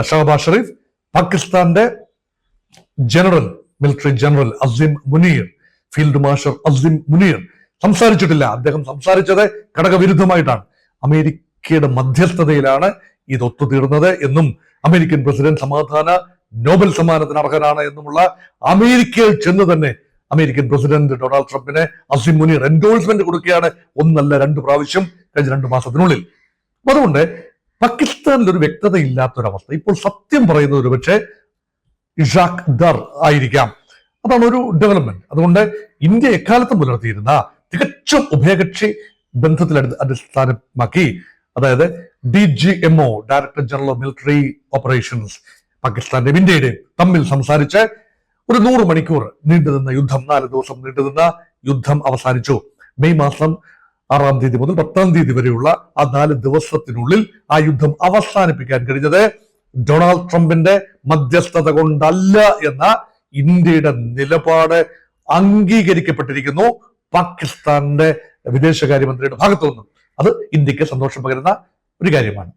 ഷഹബാസ് ഷെരീഫ്, പാകിസ്ഥാന്റെ military general Asim Munir, field marshal Asim Munir സംസാരിച്ചിട്ടില്ല. അദ്ദേഹം സംസാരിച്ചത് ഘടകവിരുദ്ധമായിട്ടാണ്. അമേരിക്കയുടെ മധ്യസ്ഥതയിലാണ് ഇത് ഒത്തുതീർന്നത് എന്നും അമേരിക്കൻ പ്രസിഡന്റ് സമാധാന നോബൽ സമ്മാനത്തിന് അർഹനാണ് എന്നുമുള്ള അമേരിക്കയിൽ ചെന്ന് തന്നെ അമേരിക്കൻ പ്രസിഡന്റ് ഡൊണാൾഡ് ട്രംപിന് അസിം മുനീർ എൻഡോഴ്സ്മെന്റ് കൊടുക്കുകയാണ്. ഒന്നല്ല 2 പ്രാവശ്യം കഴിഞ്ഞ 2 മാസത്തിനുള്ളിൽ. അതുകൊണ്ട് പാകിസ്ഥാനിൽ ഒരു വ്യക്തത ഇല്ലാത്തൊരവസ്ഥ. ഇപ്പോൾ സത്യം പറയുന്നത് ഒരു പക്ഷേ ഇഷാഖ് ദർ ആയിരിക്കാം. അതാണ് ഒരു ഡെവലപ്മെന്റ്. അതുകൊണ്ട് ഇന്ത്യ എക്കാലത്തും പുലർത്തിയിരുന്ന തികച്ചും ഉഭയകക്ഷി ബന്ധത്തിൽ അടിസ്ഥാനമാക്കി, അതായത് DGMO director general of military operations പാകിസ്ഥാന്റെയും ഇന്ത്യയുടെയും തമ്മിൽ സംസാരിച്ച് ഒരു 100 മണിക്കൂർ നീണ്ടുനിന്ന യുദ്ധം, 4 ദിവസം നീണ്ടുനിന്ന യുദ്ധം അവസാനിച്ചു. മെയ് മാസം 6-ാം തീയതി മുതൽ 10-ാം തീയതി വരെയുള്ള ആ 4 ദിവസത്തിനുള്ളിൽ ആ യുദ്ധം അവസാനിപ്പിക്കാൻ കഴിഞ്ഞത് ഡൊണാൾഡ് ട്രംപിന്റെ മധ്യസ്ഥത കൊണ്ടല്ല എന്ന ഇന്ത്യയുടെ നിലപാട് അംഗീകരിക്കപ്പെട്ടിരിക്കുന്നു പാകിസ്ഥാന്റെ വിദേശകാര്യമന്ത്രിയുടെ ഭാഗത്തു നിന്നും. അത് ഇന്ത്യക്ക് സന്തോഷം പകരുന്ന ഒരു കാര്യമാണ്.